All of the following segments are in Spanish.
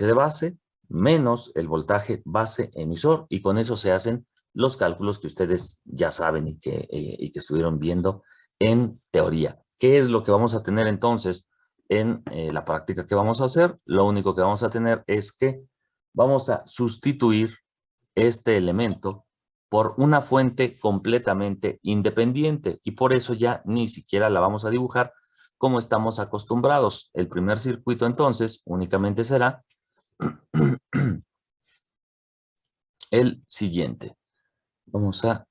de base menos el voltaje base emisor, y con eso se hacen los cálculos que ustedes ya saben y que estuvieron viendo en teoría. ¿Qué es lo que vamos a tener entonces en la práctica que vamos a hacer? Lo único que vamos a tener es que vamos a sustituir este elemento por una fuente completamente independiente, y por eso ya ni siquiera la vamos a dibujar como estamos acostumbrados. El primer circuito entonces únicamente será el siguiente. Vamos a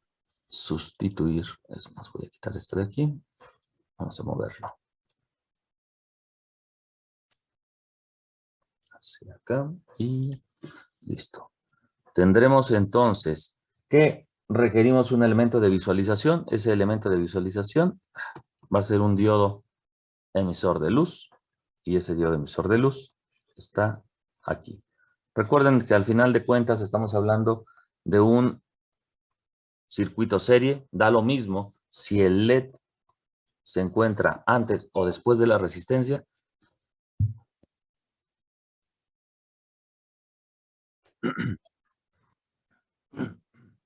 sustituir, es más, voy a quitar esto de aquí, vamos a moverlo hacia acá y listo. Tendremos entonces que requerimos un elemento de visualización. Ese elemento de visualización va a ser un diodo emisor de luz, y ese diodo emisor de luz está aquí. Recuerden que al final de cuentas estamos hablando de un circuito serie. Da lo mismo si el LED se encuentra antes o después de la resistencia.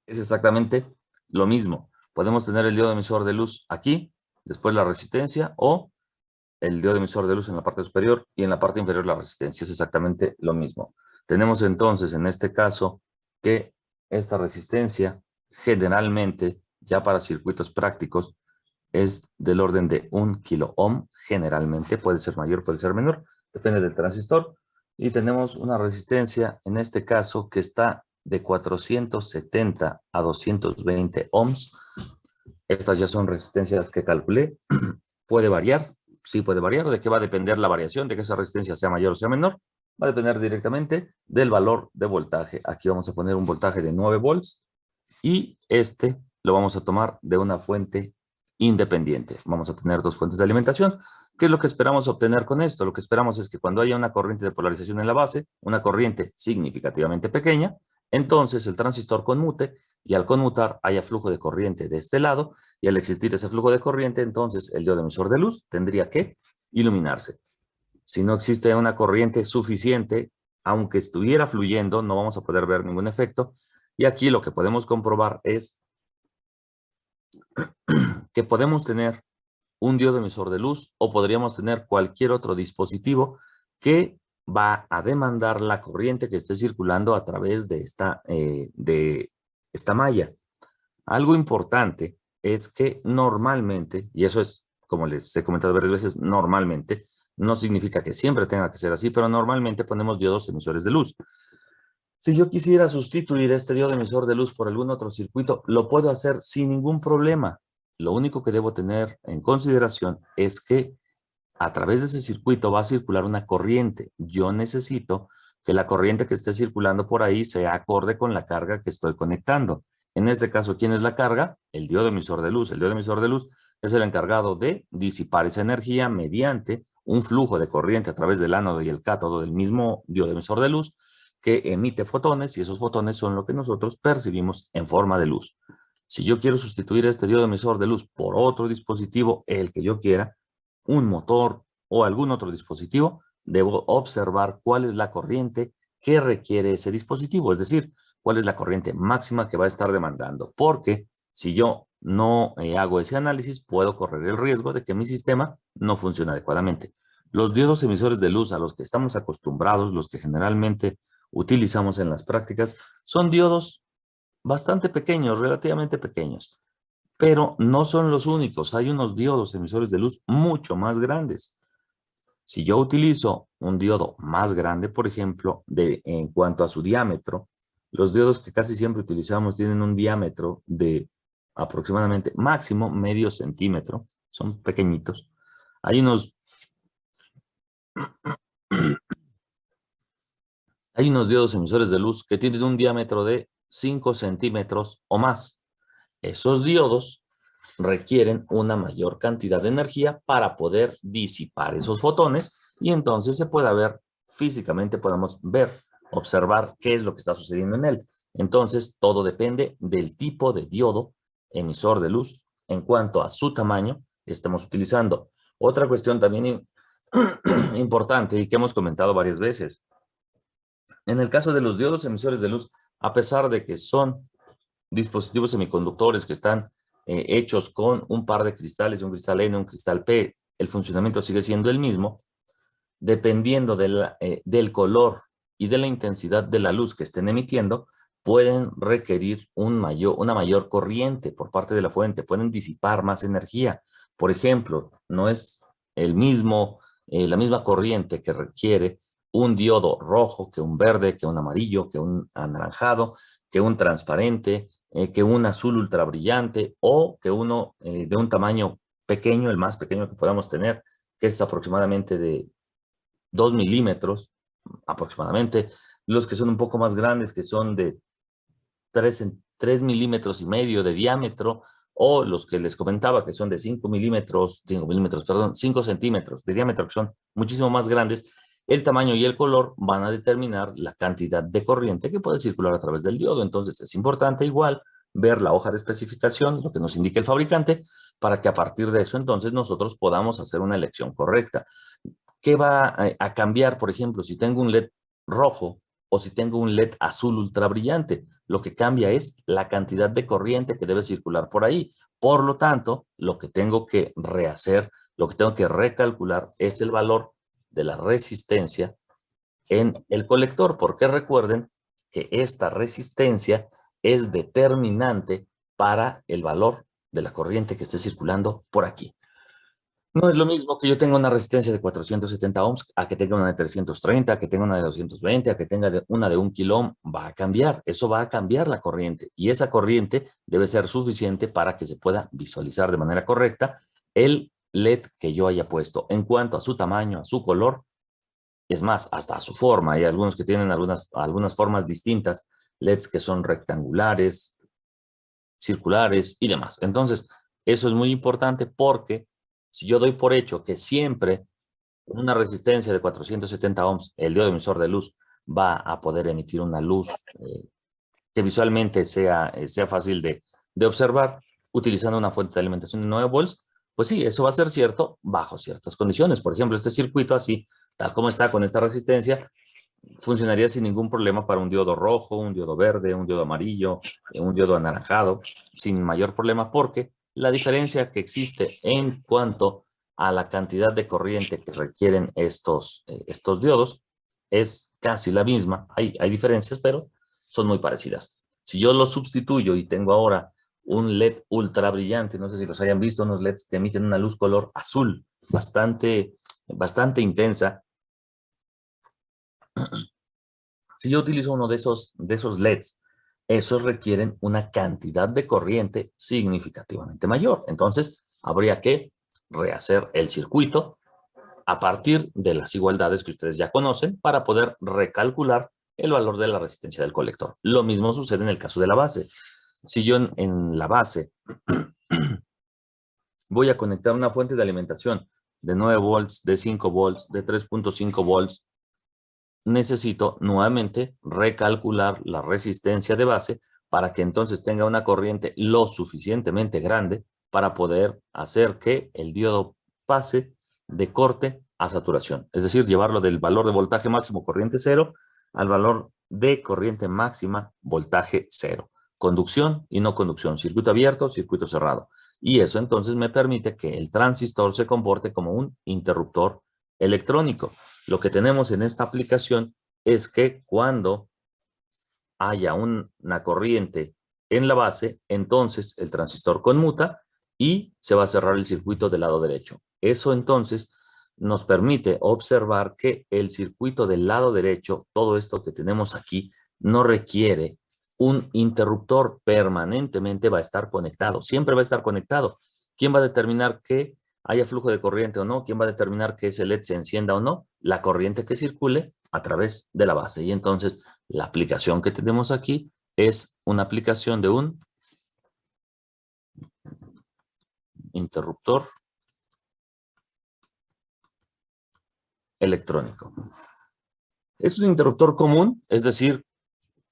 Es exactamente lo mismo. Podemos tener el diodo emisor de luz aquí, después la resistencia, o el diodo emisor de luz en la parte superior y en la parte inferior la resistencia. Es exactamente lo mismo. Tenemos entonces en este caso que esta resistencia generalmente, ya para circuitos prácticos, es del orden de 1 kilo ohm, generalmente. Puede ser mayor, puede ser menor, depende del transistor. Y tenemos una resistencia, en este caso, que está de 470 a 220 ohms. Estas ya son resistencias que calculé. Puede variar, sí puede variar. ¿De qué va a depender la variación? De que esa resistencia sea mayor o sea menor. Va a depender directamente del valor de voltaje. Aquí vamos a poner un voltaje de 9 volts y este lo vamos a tomar de una fuente independiente. Vamos a tener dos fuentes de alimentación. ¿Qué es lo que esperamos obtener con esto? Lo que esperamos es que cuando haya una corriente de polarización en la base, una corriente significativamente pequeña, entonces el transistor conmute, y al conmutar haya flujo de corriente de este lado, y al existir ese flujo de corriente, entonces el diodo emisor de luz tendría que iluminarse. Si no existe una corriente suficiente, aunque estuviera fluyendo, no vamos a poder ver ningún efecto. Y aquí lo que podemos comprobar es que podemos tener un diodo emisor de luz, o podríamos tener cualquier otro dispositivo que va a demandar la corriente que esté circulando a través de esta malla. Algo importante es que normalmente, y eso es, como les he comentado varias veces, normalmente, no significa que siempre tenga que ser así, pero normalmente ponemos diodos emisores de luz. Si yo quisiera sustituir este diodo emisor de luz por algún otro circuito, lo puedo hacer sin ningún problema. Lo único que debo tener en consideración es que a través de ese circuito va a circular una corriente. Yo necesito que la corriente que esté circulando por ahí sea acorde con la carga que estoy conectando. En este caso, ¿quién es la carga? El diodo emisor de luz. El diodo emisor de luz es el encargado de disipar esa energía mediante un flujo de corriente a través del ánodo y el cátodo del mismo diodo emisor de luz, que emite fotones, y esos fotones son lo que nosotros percibimos en forma de luz. Si yo quiero sustituir este diodo emisor de luz por otro dispositivo, el que yo quiera, un motor o algún otro dispositivo, debo observar cuál es la corriente que requiere ese dispositivo, es decir, cuál es la corriente máxima que va a estar demandando, porque si yo no hago ese análisis, puedo correr el riesgo de que mi sistema no funcione adecuadamente. Los diodos emisores de luz a los que estamos acostumbrados, los que generalmente utilizamos en las prácticas, son diodos bastante pequeños, relativamente pequeños, pero no son los únicos. Hay unos diodos emisores de luz mucho más grandes. Si yo utilizo un diodo más grande, por ejemplo, en cuanto a su diámetro, los diodos que casi siempre utilizamos tienen un diámetro de aproximadamente máximo medio centímetro, son pequeñitos. Hay unos diodos emisores de luz que tienen un diámetro de 5 centímetros o más. Esos diodos requieren una mayor cantidad de energía para poder disipar esos fotones, y entonces se pueda ver físicamente, podemos ver, observar qué es lo que está sucediendo en él. Entonces, todo depende del tipo de diodo emisor de luz en cuanto a su tamaño que estamos utilizando. Otra cuestión también importante y que hemos comentado varias veces: En el caso de los diodos emisores de luz, a pesar de que son dispositivos semiconductores que están hechos con un par de cristales, un cristal N, un cristal P, el funcionamiento sigue siendo el mismo, dependiendo del color y de la intensidad de la luz que estén emitiendo, pueden requerir una mayor corriente por parte de la fuente, pueden disipar más energía. Por ejemplo, no es la misma corriente que requiere un diodo rojo que un verde, que un amarillo, que un anaranjado, que un transparente, que un azul ultra brillante o que uno de un tamaño pequeño, el más pequeño que podamos tener, que es aproximadamente de 2 milímetros aproximadamente. Los que son un poco más grandes, que son de 3 milímetros y medio de diámetro, o los que les comentaba que son de 5 centímetros de diámetro, que son muchísimo más grandes. El tamaño y el color van a determinar la cantidad de corriente que puede circular a través del diodo. Entonces es importante igual ver la hoja de especificación, lo que nos indica el fabricante, para que a partir de eso entonces nosotros podamos hacer una elección correcta. ¿Qué va a cambiar, por ejemplo, si tengo un LED rojo o si tengo un LED azul ultra brillante? Lo que cambia es la cantidad de corriente que debe circular por ahí. Por lo tanto, lo que tengo que rehacer, lo que tengo que recalcular es el valor de la resistencia en el colector, porque recuerden que esta resistencia es determinante para el valor de la corriente que esté circulando por aquí. No es lo mismo que yo tenga una resistencia de 470 ohms a que tenga una de 330, a que tenga una de 220, a que tenga una de 1 kilo ohm. Va a cambiar, eso va a cambiar la corriente y esa corriente debe ser suficiente para que se pueda visualizar de manera correcta el LED que yo haya puesto. En cuanto a su tamaño, a su color, es más, hasta a su forma. Hay algunos que tienen algunas formas distintas, LEDs que son rectangulares, circulares y demás. Entonces, eso es muy importante porque si yo doy por hecho que siempre una resistencia de 470 ohms, el diodo emisor de luz va a poder emitir una luz que visualmente sea fácil de observar utilizando una fuente de alimentación de 9 volts, pues sí, eso va a ser cierto bajo ciertas condiciones. Por ejemplo, este circuito así, tal como está con esta resistencia, funcionaría sin ningún problema para un diodo rojo, un diodo verde, un diodo amarillo, un diodo anaranjado, sin mayor problema, porque la diferencia que existe en cuanto a la cantidad de corriente que requieren estos diodos es casi la misma. Hay diferencias, pero son muy parecidas. Si yo lo sustituyo y tengo ahora un LED ultra brillante, no sé si los hayan visto, unos LEDs que emiten una luz color azul, bastante intensa. Si yo utilizo uno de esos LEDs, esos requieren una cantidad de corriente significativamente mayor. Entonces, habría que rehacer el circuito a partir de las igualdades que ustedes ya conocen para poder recalcular el valor de la resistencia del colector. Lo mismo sucede en el caso de la base. Si yo en la base voy a conectar una fuente de alimentación de 9 volts, de 5 volts, de 3.5 volts, necesito nuevamente recalcular la resistencia de base para que entonces tenga una corriente lo suficientemente grande para poder hacer que el diodo pase de corte a saturación. Es decir, llevarlo del valor de voltaje máximo corriente 0 al valor de corriente máxima voltaje 0. Conducción y no conducción, circuito abierto, circuito cerrado. Y eso entonces me permite que el transistor se comporte como un interruptor electrónico. Lo que tenemos en esta aplicación es que cuando haya una corriente en la base, entonces el transistor conmuta y se va a cerrar el circuito del lado derecho. Eso entonces nos permite observar que el circuito del lado derecho, todo esto que tenemos aquí, no requiere un interruptor, permanentemente va a estar conectado, siempre va a estar conectado. ¿Quién va a determinar que haya flujo de corriente o no? ¿Quién va a determinar que ese LED se encienda o no? La corriente que circule a través de la base. Y entonces la aplicación que tenemos aquí es una aplicación de un interruptor electrónico. Es un interruptor común, es decir,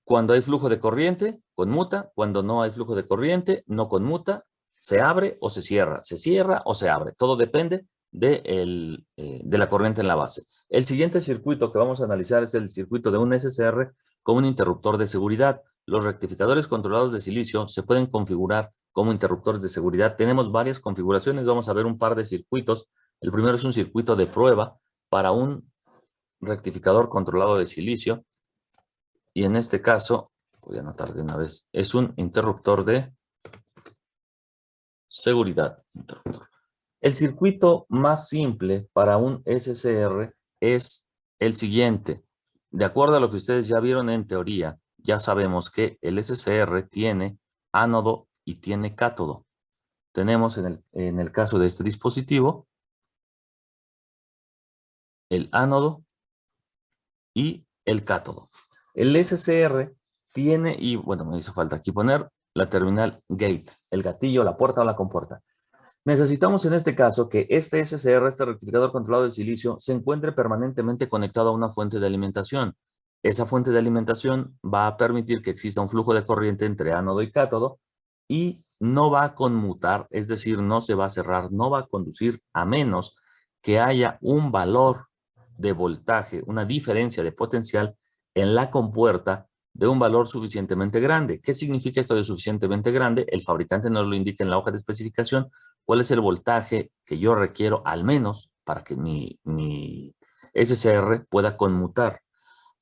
cuando hay flujo de corriente, conmuta. Cuando no hay flujo de corriente, no conmuta. Se abre o se cierra o se abre. Todo depende de la corriente en la base. El siguiente circuito que vamos a analizar es el circuito de un SSR con un interruptor de seguridad. Los rectificadores controlados de silicio se pueden configurar como interruptores de seguridad. Tenemos varias configuraciones, vamos a ver un par de circuitos. El primero es un circuito de prueba para un rectificador controlado de silicio. Y en este caso, voy a anotar de una vez, es un interruptor de seguridad. El circuito más simple para un SCR es el siguiente. De acuerdo a lo que ustedes ya vieron en teoría, ya sabemos que el SCR tiene ánodo y tiene cátodo. Tenemos en el caso de este dispositivo el ánodo y el cátodo. El SCR tiene, y bueno, me hizo falta aquí poner la terminal gate, el gatillo, la puerta o la compuerta. Necesitamos en este caso que este SCR, este rectificador controlado de silicio, se encuentre permanentemente conectado a una fuente de alimentación. Esa fuente de alimentación va a permitir que exista un flujo de corriente entre ánodo y cátodo y no va a conmutar, es decir, no se va a cerrar, no va a conducir a menos que haya un valor de voltaje, una diferencia de potencial en la compuerta de un valor suficientemente grande. ¿Qué significa esto de suficientemente grande? El fabricante nos lo indica en la hoja de especificación, cuál es el voltaje que yo requiero al menos para que mi SCR pueda conmutar.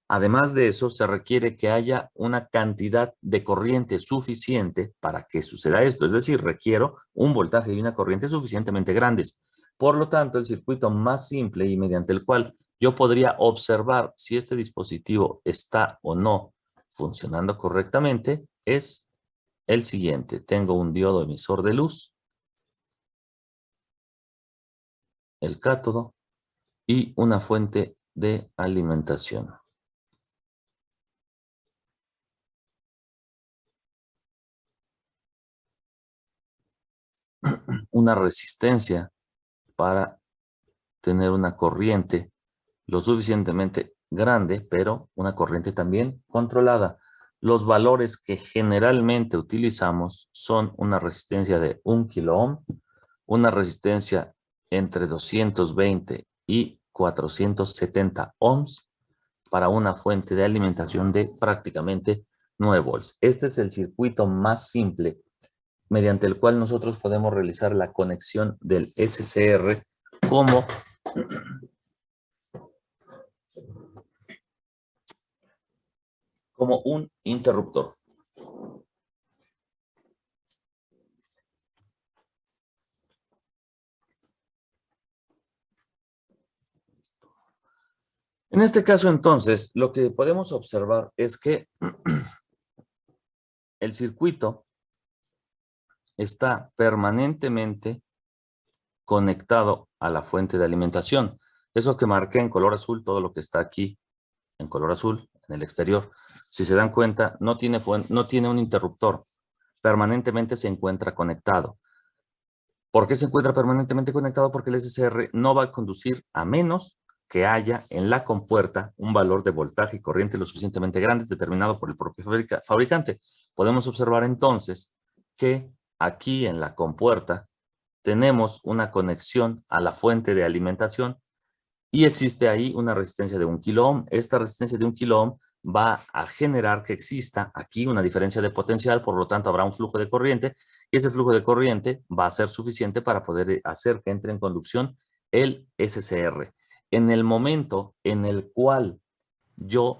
Además de eso, se requiere que haya una cantidad de corriente suficiente para que suceda esto. Es decir, requiero un voltaje y una corriente suficientemente grandes. Por lo tanto, el circuito más simple y mediante el cual yo podría observar si este dispositivo está o no funcionando correctamente es el siguiente. Tengo un diodo emisor de luz, el cátodo y una fuente de alimentación. Una resistencia para tener una corriente lo suficientemente grande, pero una corriente también controlada. Los valores que generalmente utilizamos son una resistencia de 1 kilo ohm, una resistencia entre 220 y 470 ohms para una fuente de alimentación de prácticamente 9 volts. Este es el circuito más simple mediante el cual nosotros podemos realizar la conexión del SCR como un interruptor. En este caso, entonces, lo que podemos observar es que el circuito está permanentemente conectado a la fuente de alimentación. Eso que marqué en color azul, todo lo que está aquí en color azul, en el exterior, si se dan cuenta, no tiene un interruptor. Permanentemente se encuentra conectado. ¿Por qué se encuentra permanentemente conectado? Porque el SCR no va a conducir a menos que haya en la compuerta un valor de voltaje y corriente lo suficientemente grande determinado por el propio fabricante. Podemos observar entonces que aquí en la compuerta tenemos una conexión a la fuente de alimentación y existe ahí una resistencia de 1 kilo ohm. Esta resistencia de 1 kilo ohm va a generar que exista aquí una diferencia de potencial, por lo tanto habrá un flujo de corriente y ese flujo de corriente va a ser suficiente para poder hacer que entre en conducción el SCR. En el momento en el cual yo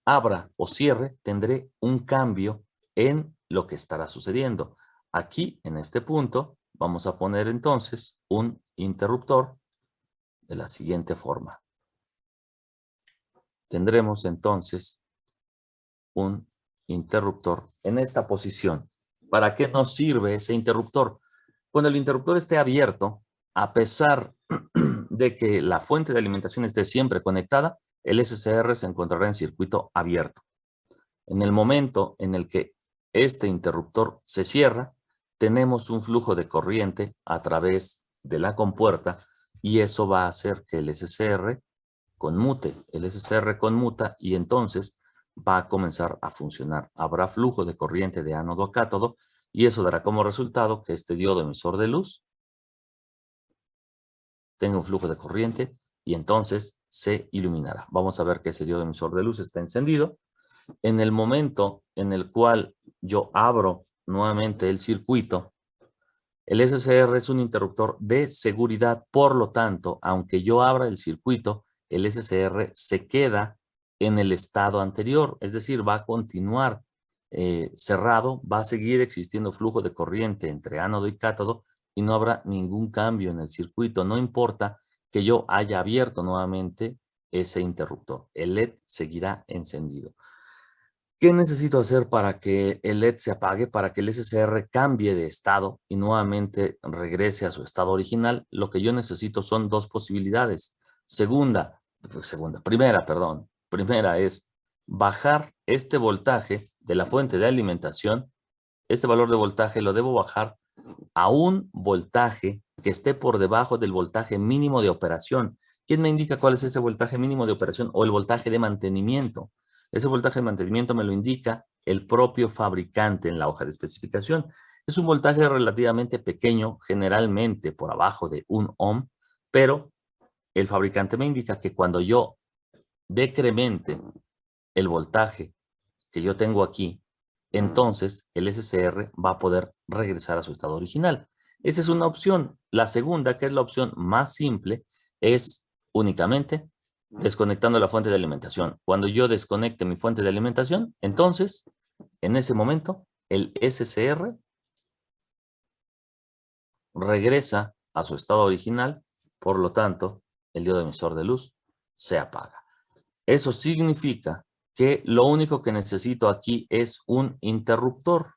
abra o cierre, tendré un cambio en lo que estará sucediendo. Aquí, en este punto, vamos a poner entonces un interruptor de la siguiente forma. Tendremos entonces un interruptor en esta posición. ¿Para qué nos sirve ese interruptor? Cuando el interruptor esté abierto, a pesar de que la fuente de alimentación esté siempre conectada, el SCR se encontrará en circuito abierto. En el momento en el que este interruptor se cierra, tenemos un flujo de corriente a través de la compuerta y eso va a hacer que el SCR conmute. El SCR conmuta y entonces va a comenzar a funcionar. Habrá flujo de corriente de ánodo a cátodo y eso dará como resultado que este diodo emisor de luz tenga un flujo de corriente y entonces se iluminará. Vamos a ver que ese diodo emisor de luz está encendido. En el momento en el cual yo abro nuevamente el circuito, el SCR es un interruptor de seguridad, por lo tanto, aunque yo abra el circuito, el SCR se queda en el estado anterior, es decir, va a continuar cerrado, va a seguir existiendo flujo de corriente entre ánodo y cátodo y no habrá ningún cambio en el circuito, no importa que yo haya abierto nuevamente ese interruptor, el LED seguirá encendido. ¿Qué necesito hacer para que el LED se apague, para que el SCR cambie de estado y nuevamente regrese a su estado original? Lo que yo necesito son dos posibilidades. Primera es bajar este voltaje de la fuente de alimentación. Este valor de voltaje lo debo bajar a un voltaje que esté por debajo del voltaje mínimo de operación. ¿Quién me indica cuál es ese voltaje mínimo de operación o el voltaje de mantenimiento? Ese voltaje de mantenimiento me lo indica el propio fabricante en la hoja de especificación. Es un voltaje relativamente pequeño, generalmente por abajo de 1 ohm, pero el fabricante me indica que cuando yo decremente el voltaje que yo tengo aquí, entonces el SCR va a poder regresar a su estado original. Esa es una opción. La segunda, que es la opción más simple, es únicamente desconectando la fuente de alimentación. Cuando yo desconecte mi fuente de alimentación, entonces, en ese momento, el SCR regresa a su estado original, por lo tanto, el diodo emisor de luz se apaga. Eso significa que lo único que necesito aquí es un interruptor.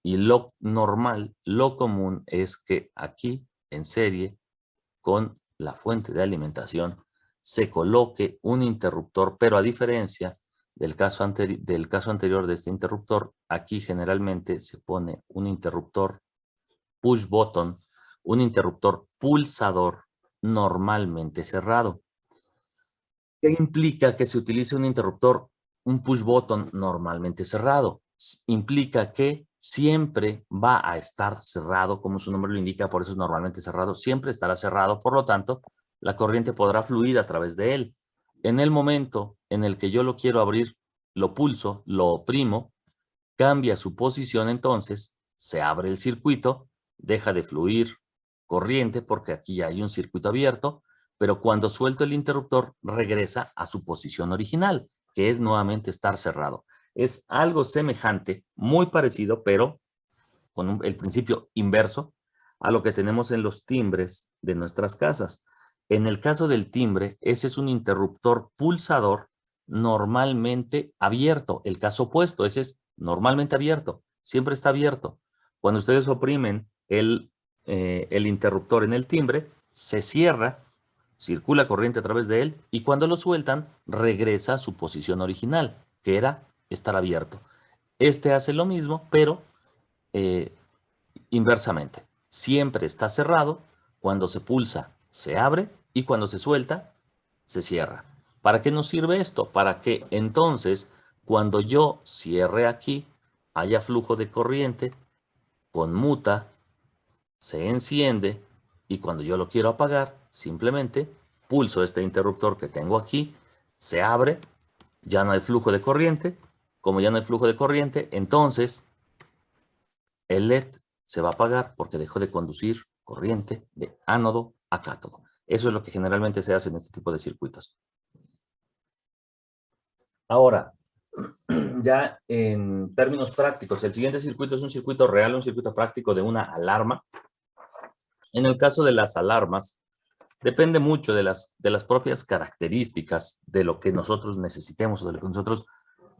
Y lo normal, lo común es que aquí, en serie, con la fuente de alimentación, se coloque un interruptor, pero a diferencia del caso anterior de este interruptor, aquí generalmente se pone un interruptor push button, un interruptor pulsador normalmente cerrado. ¿Qué implica que se utilice un interruptor, un push button normalmente cerrado? Implica que siempre va a estar cerrado, como su nombre lo indica, por eso es normalmente cerrado, siempre estará cerrado, por lo tanto, la corriente podrá fluir a través de él. En el momento en el que yo lo quiero abrir, lo pulso, lo oprimo, cambia su posición, entonces se abre el circuito, deja de fluir corriente porque aquí hay un circuito abierto, pero cuando suelto el interruptor regresa a su posición original, que es nuevamente estar cerrado. Es algo semejante, muy parecido, pero con el principio inverso a lo que tenemos en los timbres de nuestras casas. En el caso del timbre, ese es un interruptor pulsador normalmente abierto. El caso opuesto, ese es normalmente abierto, siempre está abierto. Cuando ustedes oprimen el interruptor en el timbre, se cierra, circula corriente a través de él y cuando lo sueltan, regresa a su posición original, que era estar abierto. Este hace lo mismo, pero eh, inversamente. Siempre está cerrado, cuando se pulsa se abre y cuando se suelta se cierra. ¿Para qué nos sirve esto? Para que entonces cuando yo cierre aquí haya flujo de corriente, conmuta, se enciende y cuando yo lo quiero apagar simplemente pulso este interruptor que tengo aquí, se abre, ya no hay flujo de corriente. Como ya no hay flujo de corriente, entonces el LED se va a apagar porque dejó de conducir corriente de ánodo a cátodo. Eso es lo que generalmente se hace en este tipo de circuitos. Ahora, ya en términos prácticos, el siguiente circuito es un circuito real, un circuito práctico de una alarma. En el caso de las alarmas, depende mucho de las propias características de lo que nosotros necesitemos o de lo que nosotros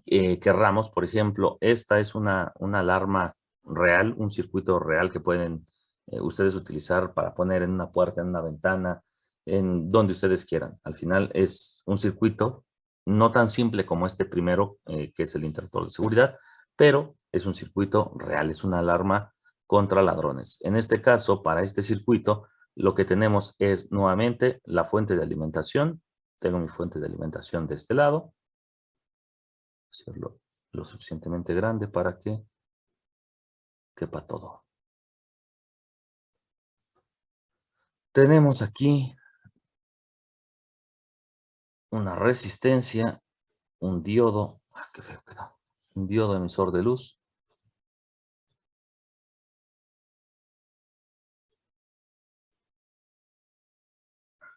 querramos. Por ejemplo, esta es una alarma real, un circuito real que pueden ustedes utilizar para poner en una puerta, en una ventana, en donde ustedes quieran. Al final es un circuito no tan simple como este primero, que es el interruptor de seguridad, pero es un circuito real, es una alarma contra ladrones. En este caso, para este circuito, lo que tenemos es nuevamente la fuente de alimentación. Tengo mi fuente de alimentación de este lado. Hacerlo lo suficientemente grande para que quepa todo. Tenemos aquí una resistencia, un diodo, qué feo quedó, un diodo emisor de luz.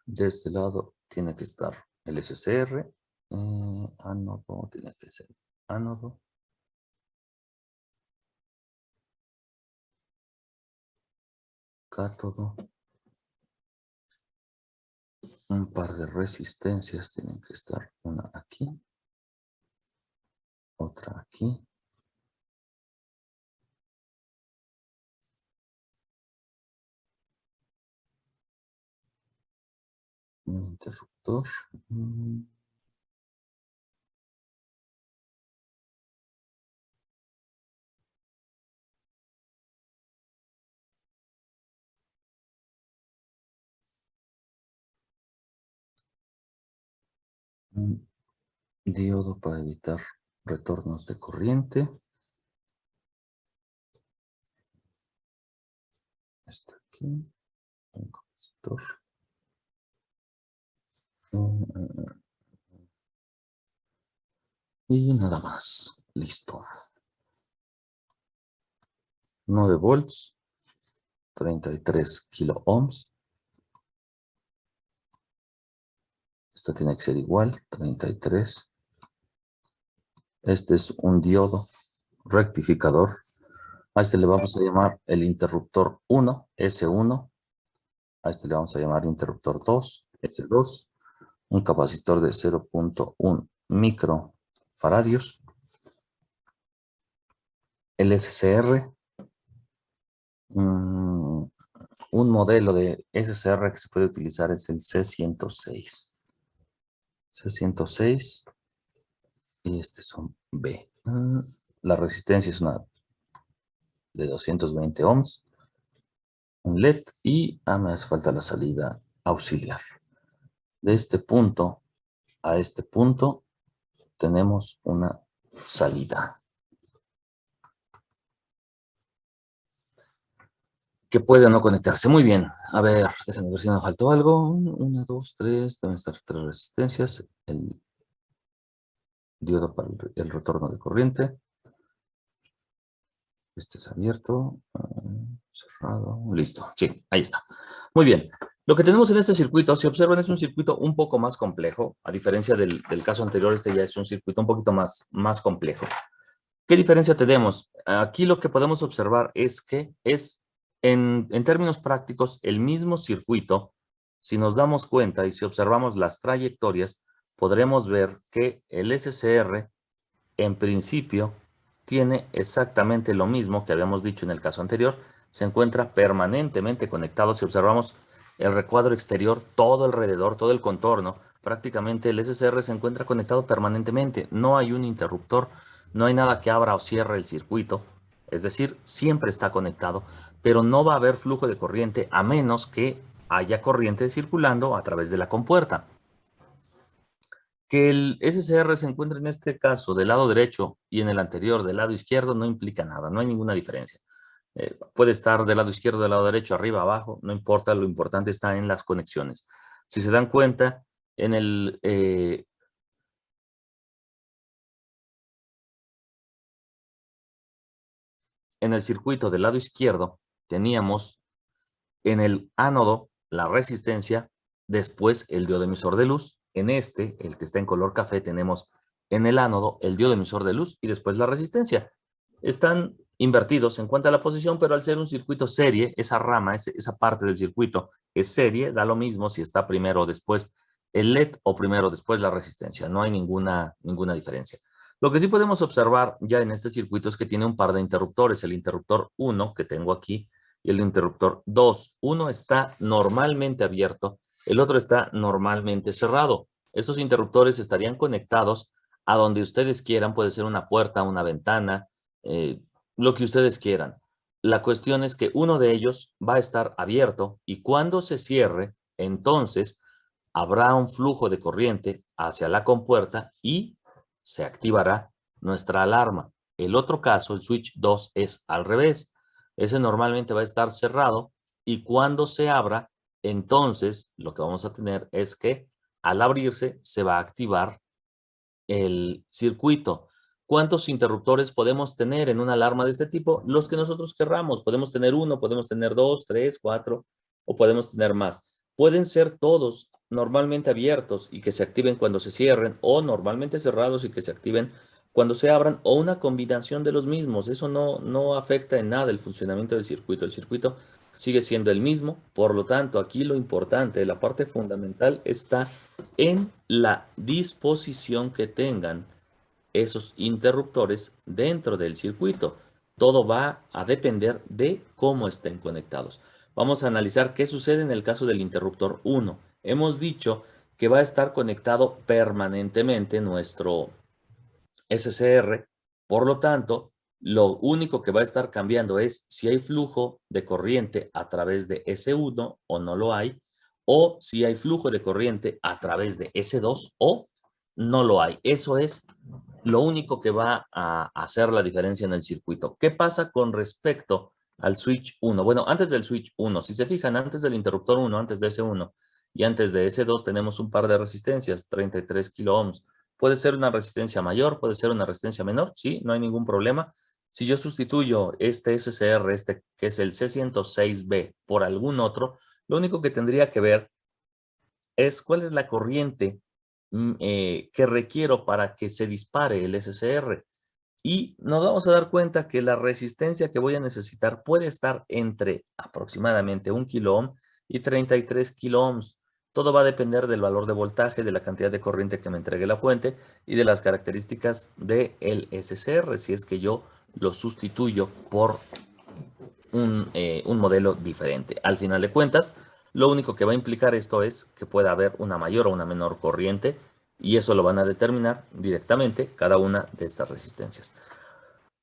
De este lado tiene que estar el SCR, ánodo, tiene que ser ánodo. Cátodo. Un par de resistencias tienen que estar, una aquí, otra aquí. Un interruptor. Un diodo para evitar retornos de corriente. Esto aquí. Un capacitor. Y nada más. Listo. 9 volts. 33 kilo ohms. Esta tiene que ser igual. 33. Este es un diodo rectificador. A este le vamos a llamar el interruptor 1, S1. A este le vamos a llamar interruptor 2, S2. Un capacitor de 0.1 microfaradios. El SCR. Un modelo de SCR que se puede utilizar es el C106. C106. Y este son B. La resistencia es una de 220 ohms. Un LED y me hace falta la salida auxiliar. De este punto a este punto tenemos una salida que puede no conectarse. Muy bien. A ver, déjenme ver si me faltó algo. 1, 2, 3. Deben estar 3 resistencias. El diodo para el retorno de corriente. Este es abierto. Cerrado. Listo. Sí, ahí está. Muy bien. Lo que tenemos en este circuito, si observan, es un circuito un poco más complejo. A diferencia del caso anterior, este ya es un circuito un poquito más complejo. ¿Qué diferencia tenemos? Aquí lo que podemos observar es que es, en términos prácticos, el mismo circuito. Si nos damos cuenta y si observamos las trayectorias, podremos ver que el SCR, en principio, tiene exactamente lo mismo que habíamos dicho en el caso anterior. Se encuentra permanentemente conectado. Si observamos el recuadro exterior, todo alrededor, todo el contorno, prácticamente el SCR se encuentra conectado permanentemente. No hay un interruptor, no hay nada que abra o cierre el circuito. Es decir, siempre está conectado, pero no va a haber flujo de corriente a menos que haya corriente circulando a través de la compuerta. Que el SCR se encuentre en este caso del lado derecho y en el anterior del lado izquierdo no implica nada, no hay ninguna diferencia. Puede estar del lado izquierdo, del lado derecho, arriba, abajo, no importa, lo importante está en las conexiones. Si se dan cuenta, en el circuito del lado izquierdo teníamos en el ánodo la resistencia, después el diodo emisor de luz. En este, el que está en color café, tenemos en el ánodo el diodo emisor de luz y después la resistencia. Están invertidos en cuanto a la posición, pero al ser un circuito serie, esa rama, esa parte del circuito es serie, da lo mismo si está primero o después el LED o primero o después la resistencia. No hay ninguna diferencia. Lo que sí podemos observar ya en este circuito es que tiene un par de interruptores. El interruptor 1 que tengo aquí y el interruptor 2. Uno está normalmente abierto, el otro está normalmente cerrado. Estos interruptores estarían conectados a donde ustedes quieran. Puede ser una puerta, una ventana, lo que ustedes quieran. La cuestión es que uno de ellos va a estar abierto y cuando se cierre, entonces habrá un flujo de corriente hacia la compuerta y se activará nuestra alarma. El otro caso, el switch 2, es al revés. Ese normalmente va a estar cerrado y cuando se abra, entonces lo que vamos a tener es que al abrirse se va a activar el circuito. ¿Cuántos interruptores podemos tener en una alarma de este tipo? Los que nosotros querramos. Podemos tener uno, podemos tener dos, tres, cuatro, o podemos tener más. Pueden ser todos normalmente abiertos y que se activen cuando se cierren, o normalmente cerrados y que se activen cuando se abran, o una combinación de los mismos. Eso no afecta en nada el funcionamiento del circuito. El circuito sigue siendo el mismo. Por lo tanto, aquí lo importante, la parte fundamental está en la disposición que tengan esos interruptores dentro del circuito. Todo va a depender de cómo estén conectados. Vamos a analizar qué sucede en el caso del interruptor 1. Hemos dicho que va a estar conectado permanentemente nuestro SCR. Por lo tanto, lo único que va a estar cambiando es si hay flujo de corriente a través de S1 o no lo hay, o si hay flujo de corriente a través de S2 o no lo hay. Eso es lo único que va a hacer la diferencia en el circuito. ¿Qué pasa con respecto al switch 1? Bueno, antes del switch 1, si se fijan, antes del interruptor 1, antes de S1 y antes de S2 tenemos un par de resistencias, 33 kilo ohms. Puede ser una resistencia mayor, puede ser una resistencia menor, sí, no hay ningún problema. Si yo sustituyo este SCR, que es el C106B, por algún otro, lo único que tendría que ver es cuál es la corriente que requiero para que se dispare el SCR. Y nos vamos a dar cuenta que la resistencia que voy a necesitar puede estar entre aproximadamente 1 kilo ohm y 33 kilo ohms. Todo va a depender del valor de voltaje, de la cantidad de corriente que me entregue la fuente y de las características del SCR, si es que yo lo sustituyo por un modelo diferente. Al final de cuentas, lo único que va a implicar esto es que pueda haber una mayor o una menor corriente y eso lo van a determinar directamente cada una de estas resistencias.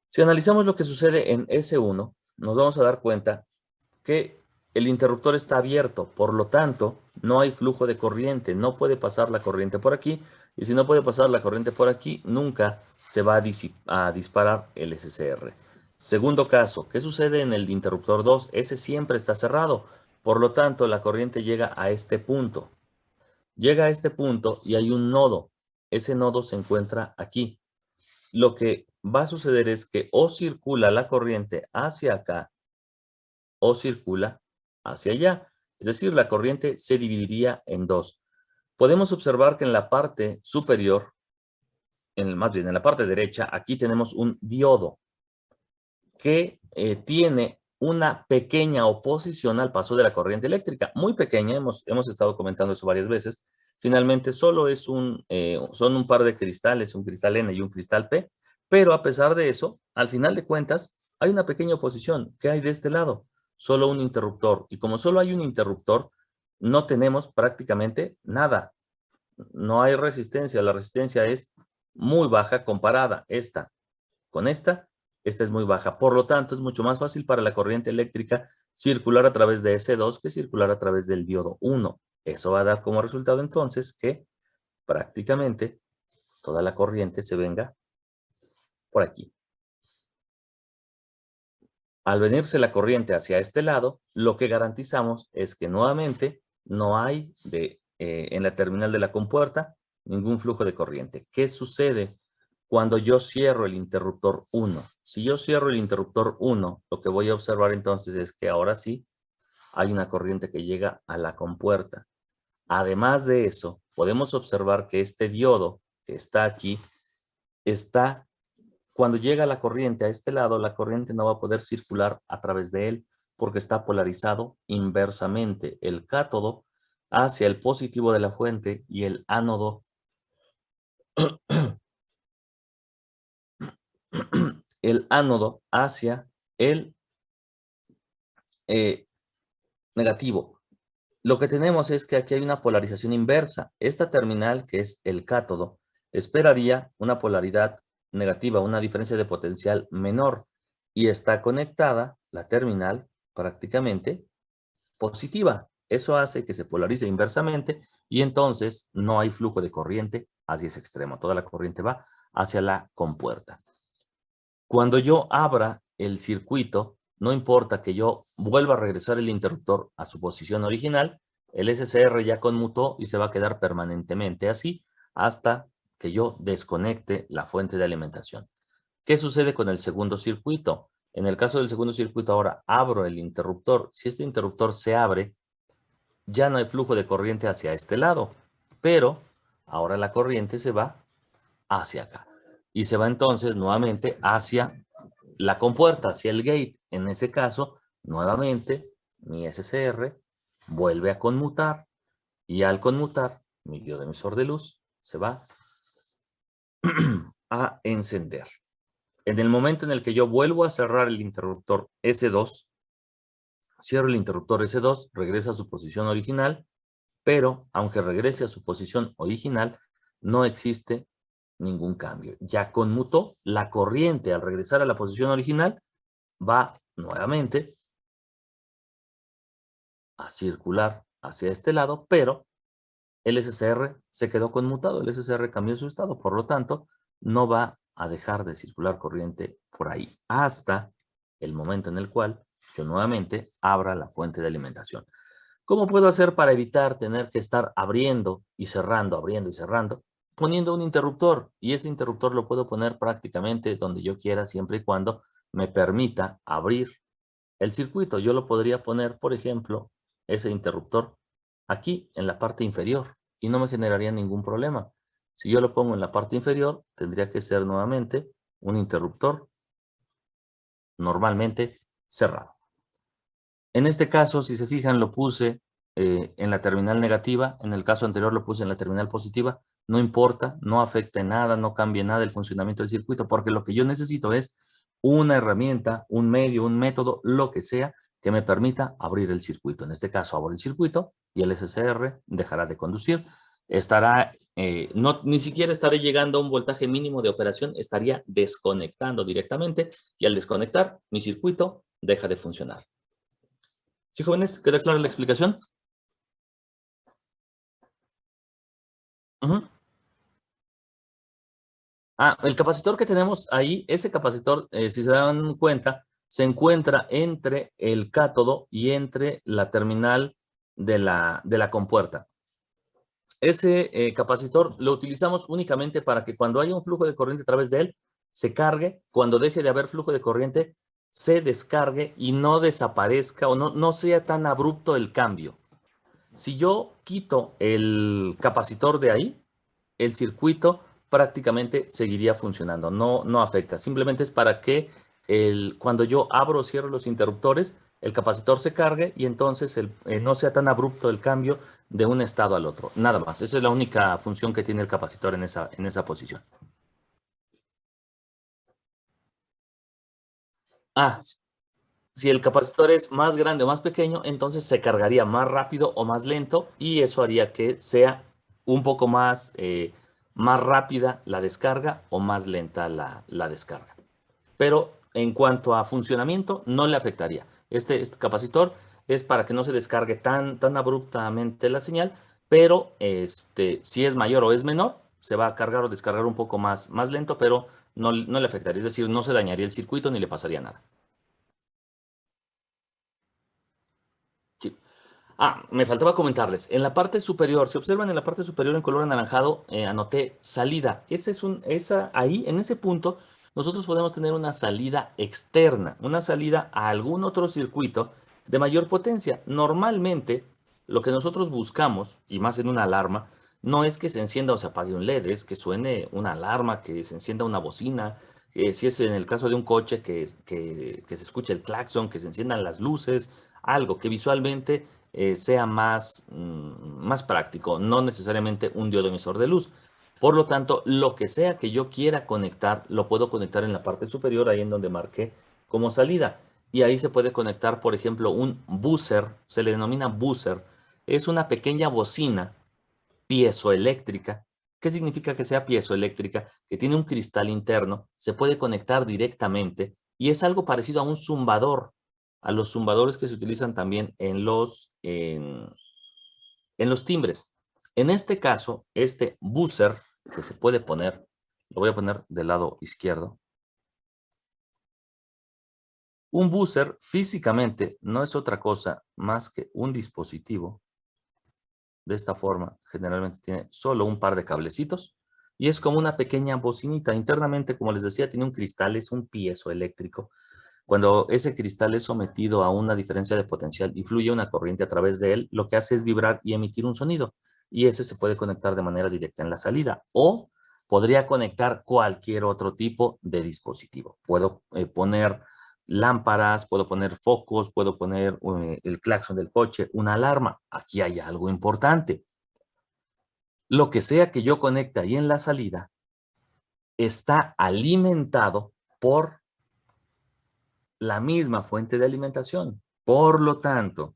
Si analizamos lo que sucede en S1, nos vamos a dar cuenta que el interruptor está abierto, por lo tanto, no hay flujo de corriente, no puede pasar la corriente por aquí, y si no puede pasar la corriente por aquí, nunca se va a disparar el SCR. Segundo caso, ¿qué sucede en el interruptor 2? Ese siempre está cerrado, por lo tanto, la corriente llega a este punto. Llega a este punto y hay un nodo. Ese nodo se encuentra aquí. Lo que va a suceder es que o circula la corriente hacia acá o circula hacia allá. Es decir, la corriente se dividiría en dos. Podemos observar que en la parte superior, más bien en la parte derecha, aquí tenemos un diodo que tiene una pequeña oposición al paso de la corriente eléctrica. Muy pequeña, hemos estado comentando eso varias veces. Finalmente, solo son un par de cristales, un cristal N y un cristal P, pero a pesar de eso, al final de cuentas, hay una pequeña oposición. ¿Qué hay de este lado? Solo un interruptor. Y como solo hay un interruptor, no tenemos prácticamente nada. No hay resistencia. La resistencia es muy baja comparada con esta es muy baja. Por lo tanto, es mucho más fácil para la corriente eléctrica circular a través de S2 que circular a través del diodo 1. Eso va a dar como resultado entonces que prácticamente toda la corriente se venga por aquí. Al venirse la corriente hacia este lado, lo que garantizamos es que nuevamente no hay en la terminal de la compuerta ningún flujo de corriente. ¿Qué sucede cuando yo cierro el interruptor 1? Si yo cierro el interruptor 1, lo que voy a observar entonces es que ahora sí hay una corriente que llega a la compuerta. Además de eso, podemos observar que este diodo que está aquí está cuando llega la corriente a este lado, la corriente no va a poder circular a través de él porque está polarizado inversamente el cátodo hacia el positivo de la fuente y el ánodo el ánodo hacia el eh, negativo. Lo que tenemos es que aquí hay una polarización inversa. Esta terminal, que es el cátodo, esperaría una polaridad negativa, una diferencia de potencial menor, y está conectada la terminal prácticamente positiva. Eso hace que se polarice inversamente y entonces no hay flujo de corriente hacia ese extremo. Toda la corriente va hacia la compuerta. Cuando yo abra el circuito, no importa que yo vuelva a regresar el interruptor a su posición original, El SCR ya conmutó y se va a quedar permanentemente así hasta que yo desconecte la fuente de alimentación. ¿Qué sucede con el segundo circuito? En el caso del segundo circuito ahora abro el interruptor. Si este interruptor se abre, ya no hay flujo de corriente hacia este lado, pero ahora la corriente se va hacia acá. Y se va entonces nuevamente hacia la compuerta, hacia el gate. En ese caso, nuevamente, mi SCR vuelve a conmutar y al conmutar, mi diodo-emisor de luz se va a encender. En el momento en el que yo vuelvo a cerrar el interruptor S2, cierro el interruptor S2, regresa a su posición original, pero aunque regrese a su posición original, no existe ningún cambio. Ya conmutó la corriente al regresar a la posición original, va nuevamente a circular hacia este lado, pero el SCR se quedó conmutado, el SCR cambió su estado, por lo tanto, no va a dejar de circular corriente por ahí hasta el momento en el cual yo nuevamente abra la fuente de alimentación. ¿Cómo puedo hacer para evitar tener que estar abriendo y cerrando, abriendo y cerrando? Poniendo un interruptor, y ese interruptor lo puedo poner prácticamente donde yo quiera, siempre y cuando me permita abrir el circuito. Yo lo podría poner, por ejemplo, ese interruptor aquí en la parte inferior y no me generaría ningún problema. Si yo lo pongo en la parte inferior, tendría que ser nuevamente un interruptor normalmente cerrado. En este caso, si se fijan, lo puse en la terminal negativa. En el caso anterior lo puse en la terminal positiva. No importa, no afecta en nada, no cambia nada el funcionamiento del circuito, porque lo que yo necesito es una herramienta, un medio, un método, lo que sea, que me permita abrir el circuito. En este caso, abro el circuito y el SCR dejará de conducir. Estará, ni siquiera estaré llegando a un voltaje mínimo de operación, estaría desconectando directamente y al desconectar, mi circuito deja de funcionar. ¿Sí, jóvenes? ¿Queda clara la explicación? Ujú. El capacitor que tenemos ahí, ese capacitor, si se dan cuenta, se encuentra entre el cátodo y entre la terminal de la compuerta. Ese capacitor lo utilizamos únicamente para que cuando haya un flujo de corriente a través de él, se cargue, cuando deje de haber flujo de corriente, se descargue y no desaparezca o no sea tan abrupto el cambio. Si yo quito el capacitor de ahí, el circuito prácticamente seguiría funcionando, no afecta. Simplemente es para que cuando yo abro o cierro los interruptores, el capacitor se cargue y entonces no sea tan abrupto el cambio de un estado al otro. Nada más. Esa es la única función que tiene el capacitor en esa posición. Ah, si el capacitor es más grande o más pequeño, entonces se cargaría más rápido o más lento y eso haría que sea un poco más rápida la descarga o más lenta la descarga. Pero en cuanto a funcionamiento, no le afectaría. Este capacitor es para que no se descargue tan abruptamente la señal, pero si es mayor o es menor, se va a cargar o descargar un poco más lento, pero no le afectaría. Es decir, no se dañaría el circuito ni le pasaría nada. Sí. Me faltaba comentarles. En la parte superior, si observan en la parte superior en color anaranjado, anoté salida. Ahí, en ese punto, nosotros podemos tener una salida externa, una salida a algún otro circuito de mayor potencia. Normalmente, lo que nosotros buscamos, y más en una alarma, no es que se encienda o se apague un LED, es que suene una alarma, que se encienda una bocina, si es en el caso de un coche, que se escuche el claxon, que se enciendan las luces, algo que visualmente sea más práctico, no necesariamente un diodo emisor de luz. Por lo tanto, lo que sea que yo quiera conectar, lo puedo conectar en la parte superior, ahí en donde marqué como salida. Y ahí se puede conectar, por ejemplo, un buzzer, se le denomina buzzer. Es una pequeña bocina piezoeléctrica. ¿Qué significa que sea piezoeléctrica? Que tiene un cristal interno, se puede conectar directamente y es algo parecido a un zumbador, a los zumbadores que se utilizan también en los timbres. En este caso, este buzzer que se puede poner, lo voy a poner del lado izquierdo. Un buzzer físicamente no es otra cosa más que un dispositivo de esta forma, generalmente tiene solo un par de cablecitos y es como una pequeña bocinita. Internamente, como les decía, tiene un cristal, es un piezoeléctrico. Cuando ese cristal es sometido a una diferencia de potencial y fluye una corriente a través de él, lo que hace es vibrar y emitir un sonido. Y ese se puede conectar de manera directa en la salida o podría conectar cualquier otro tipo de dispositivo. Puedo poner lámparas, puedo poner focos, puedo poner el claxon del coche, una alarma. Aquí hay algo importante. Lo que sea que yo conecte ahí en la salida está alimentado por la misma fuente de alimentación. Por lo tanto,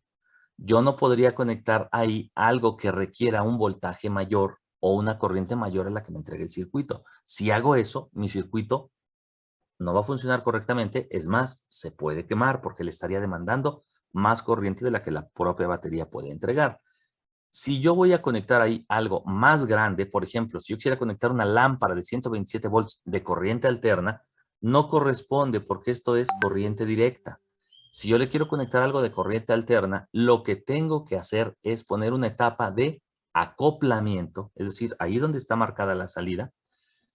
yo no podría conectar ahí algo que requiera un voltaje mayor o una corriente mayor a la que me entregue el circuito. Si hago eso, mi circuito no va a funcionar correctamente. Es más, se puede quemar porque le estaría demandando más corriente de la que la propia batería puede entregar. Si yo voy a conectar ahí algo más grande, por ejemplo, si yo quisiera conectar una lámpara de 127 volts de corriente alterna, no corresponde porque esto es corriente directa. Si yo le quiero conectar algo de corriente alterna, lo que tengo que hacer es poner una etapa de acoplamiento, es decir, ahí donde está marcada la salida,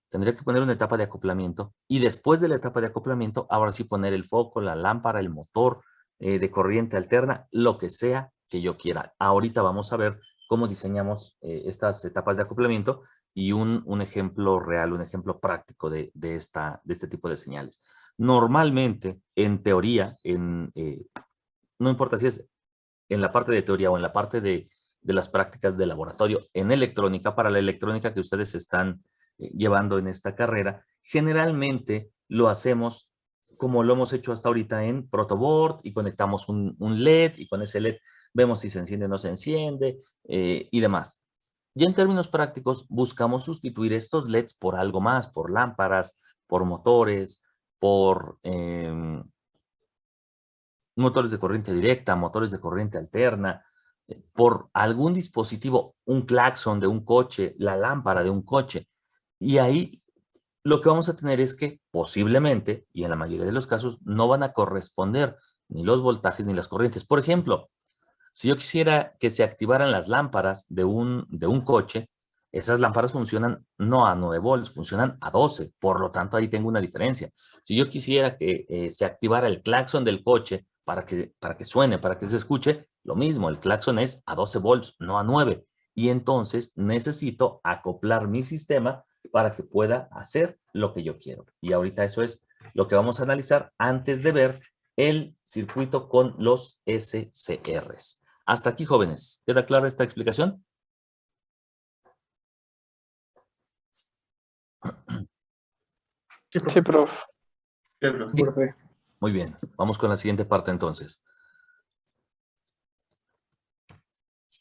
tendría que poner una etapa de acoplamiento y después de la etapa de acoplamiento, ahora sí poner el foco, la lámpara, el motor de corriente alterna, lo que sea que yo quiera. Ahorita vamos a ver cómo diseñamos estas etapas de acoplamiento y un ejemplo real, un ejemplo práctico de este tipo de señales. Normalmente, en teoría, no importa si es en la parte de teoría o en la parte de las prácticas de laboratorio en electrónica, para la electrónica que ustedes están llevando en esta carrera, generalmente lo hacemos como lo hemos hecho hasta ahorita en protoboard y conectamos un LED y con ese LED vemos si se enciende o no se enciende y demás. Y en términos prácticos buscamos sustituir estos LEDs por algo más, por lámparas, por motores, por motores de corriente directa, motores de corriente alterna, por algún dispositivo, un claxon de un coche, la lámpara de un coche. Y ahí lo que vamos a tener es que posiblemente, y en la mayoría de los casos, no van a corresponder ni los voltajes ni las corrientes. Por ejemplo, si yo quisiera que se activaran las lámparas de un coche, esas lámparas funcionan no a 9 volts, funcionan a 12. Por lo tanto, ahí tengo una diferencia. Si yo quisiera que se activara el claxon del coche para que suene, para que se escuche, lo mismo, el claxon es a 12 volts, no a 9. Y entonces necesito acoplar mi sistema para que pueda hacer lo que yo quiero. Y ahorita eso es lo que vamos a analizar antes de ver el circuito con los SCRs. Hasta aquí, jóvenes. ¿Queda clara esta explicación? Sí, profe. Profe. Muy bien. Vamos con la siguiente parte entonces.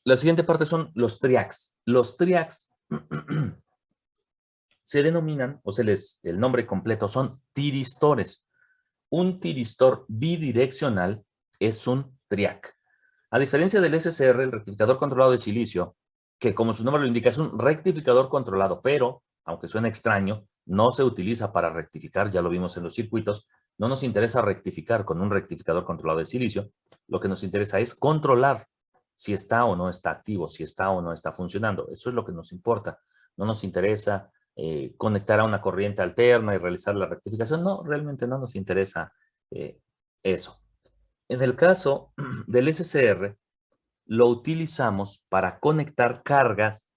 La siguiente parte son los triacs. Los triacs se denominan, el nombre completo son tiristores. Un tiristor bidireccional es un triac. A diferencia del SCR, el rectificador controlado de silicio, que como su nombre lo indica, es un rectificador controlado, pero, aunque suene extraño, no se utiliza para rectificar, ya lo vimos en los circuitos, no nos interesa rectificar con un rectificador controlado de silicio, lo que nos interesa es controlar si está o no está activo, si está o no está funcionando. Eso es lo que nos importa. No nos interesa conectar a una corriente alterna y realizar la rectificación. No, realmente no nos interesa eso. En el caso del SCR, lo utilizamos para conectar cargas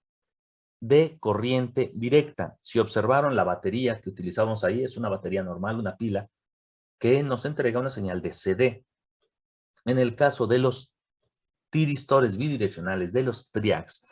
de corriente directa. Si observaron la batería que utilizamos ahí, es una batería normal, una pila, que nos entrega una señal de CD. En el caso de los tiristores bidireccionales, de los triacs,